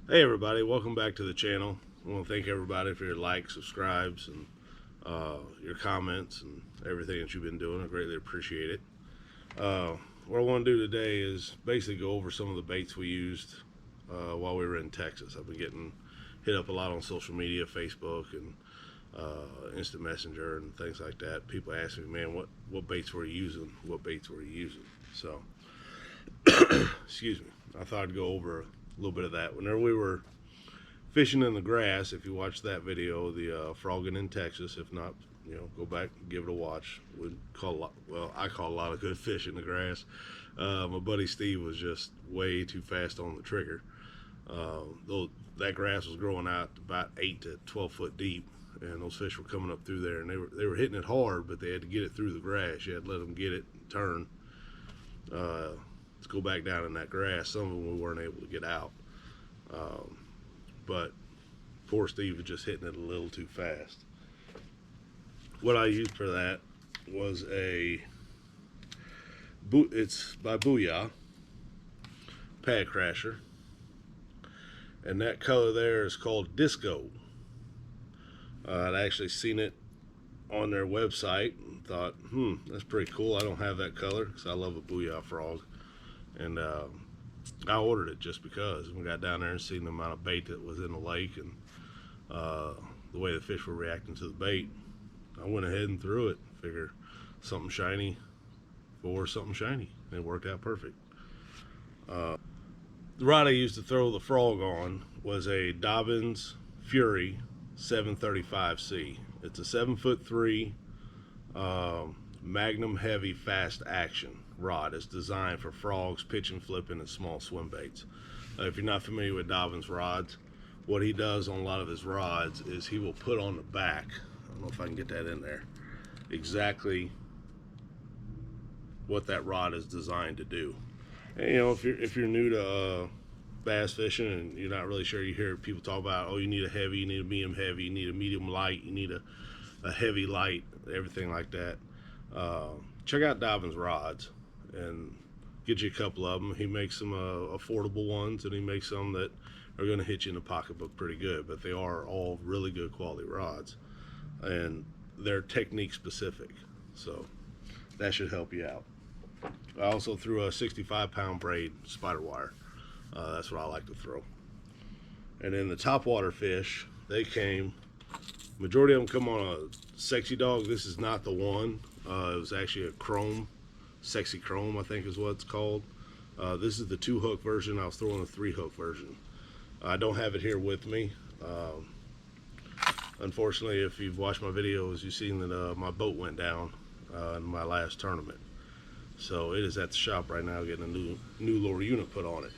Hey everybody, welcome back to the channel. I want to thank everybody for your likes, subscribes, and your comments and everything that you've been doing. I greatly appreciate it. What I want to do today is basically go over some of the baits we used while we were in Texas. I've been getting hit up a lot on social media, Facebook and Instant Messenger and things like that. People ask me, man, what baits were you using? What baits were you using? So, excuse me. I thought I'd go over a little bit of that. Whenever we were fishing in the grass, if you watch that video, the frogging in Texas, if not, go back and give it a watch. I caught a lot of good fish in the grass. My buddy Steve was just way too fast on the trigger. Though that grass was growing out about 8 to 12 foot deep, and those fish were coming up through there, and they were hitting it hard, but they had to get it through the grass. You had to let them get it and turn. Let's go back down in that grass. Some of them we weren't able to get out. But poor Steve was just hitting it a little too fast. What I used for that was it's by Booyah Pad Crasher, and that color there is called Disco. I'd actually seen it on their website and thought, that's pretty cool. I don't have that color because I love a Booyah frog, and I ordered it just because. We got down there and seen the amount of bait that was in the lake and the way the fish were reacting to the bait. I went ahead and threw it. Figure something shiny for something shiny. And it worked out perfect. The rod I used to throw the frog on was a Dobyns Fury 735C. It's a 7'3" Magnum heavy fast action rod. Is designed for frogs, pitching, flipping, and small swim baits. If you're not familiar with Dobyns rods, what he does on a lot of his rods is he will put on the back, I don't know if I can get that in there, exactly what that rod is designed to do. And, if you're new to bass fishing and you're not really sure, you hear people talk about, oh, you need a heavy, you need a medium heavy, you need a medium light, you need a heavy light, everything like that. Check out Dobyns rods and get you a couple of them. He makes some affordable ones, and he makes some that are going to hit you in the pocketbook pretty good, but they are all really good quality rods, and they're technique specific, so that should help you out. I also threw a 65-pound braid spider wire. That's what I like to throw. And then the topwater fish, majority of them come on a Sexy Dog. This is not the one. It was actually a chrome, Sexy Chrome, I think is what it's called. This is the 2-hook version. I was throwing a 3-hook version. I don't have it here with me. Unfortunately, if you've watched my videos, you've seen that my boat went down in my last tournament. So it is at the shop right now getting a new lure unit put on it.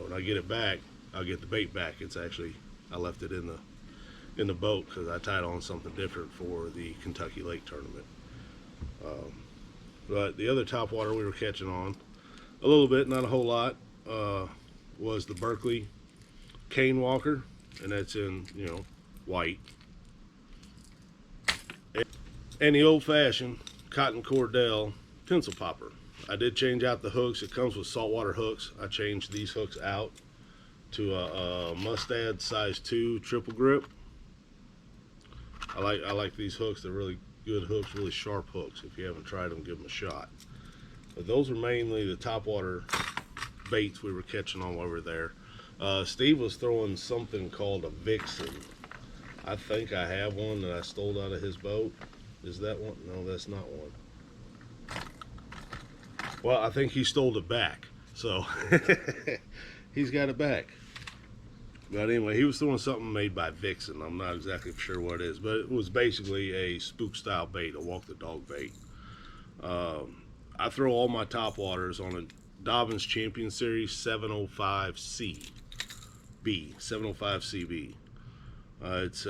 When I get it back, I'll get the bait back. It's actually, I left it in the boat because I tied on something different for the Kentucky Lake tournament. But the other topwater we were catching on a little bit, not a whole lot, was the Berkley Cane Walker, and that's in white, and the old-fashioned Cotton Cordell Pencil Popper. I did change out the hooks. It comes with saltwater hooks. I changed these hooks out to a Mustad size 2 triple grip. I like these hooks. They're really good hooks, really sharp hooks. If you haven't tried them, give them a shot. But those are mainly the topwater baits we were catching on while we were there. Steve was throwing something called a Vixen. I think I have one that I stole out of his boat. Is that one? No, that's not one. Well, I think he stole it back. So he's got it back. But anyway, he was throwing something made by Vixen. I'm not exactly sure what it is, but it was basically a spook style bait, a walk the dog bait. I throw all my topwaters on a Dobyns Champion Series 705CB. 705CB. It's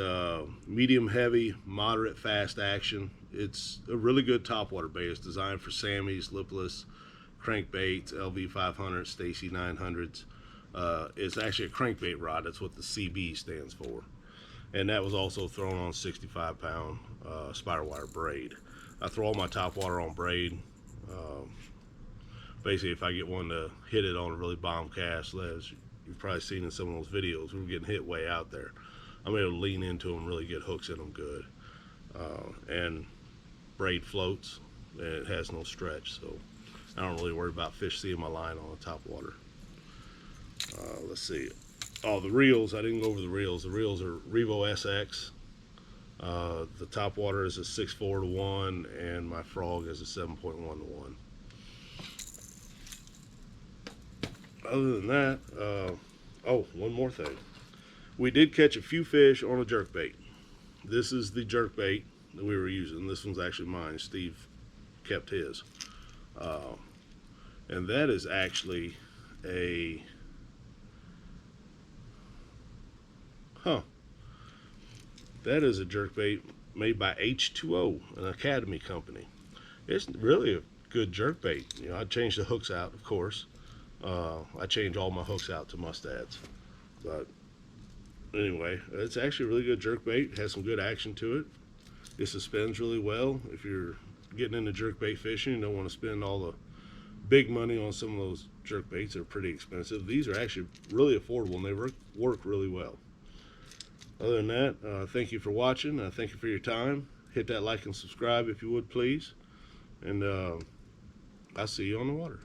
medium heavy, moderate fast action. It's a really good topwater bait. It's designed for Sammy's, lipless, crankbaits, LV 500, Stacy 900s. It's actually a crankbait rod. That's what the CB stands for. And that was also thrown on 65-pound spider wire braid. I throw all my topwater on braid. Basically, if I get one to hit it on a really bomb cast, you've probably seen in some of those videos. We were getting hit way out there. I'm able to lean into them, really get hooks in them good. And braid floats, and it has no stretch, so I don't really worry about fish seeing my line on the top water. Let's see. Oh, the reels, I didn't go over the reels. The reels are Revo SX. The top water is a 6.4 to 1, and my frog is a 7.1 to 1. Other than that, oh, one more thing. We did catch a few fish on a jerkbait. This is the jerkbait that we were using. This one's actually mine. Steve kept his. And that is actually a... That is a jerkbait made by H2O, an Academy company. It's really a good jerkbait. You know, I changed the hooks out, of course. I change all my hooks out to mustads. But anyway, it's actually a really good jerkbait. It has some good action to it. It suspends really well. If you're getting into jerkbait fishing, you don't want to spend all the big money on some of those jerkbaits. They're pretty expensive. These are actually really affordable, and they work really well. Other than that, thank you for watching. Thank you for your time. Hit that like and subscribe if you would, please. And I'll see you on the water.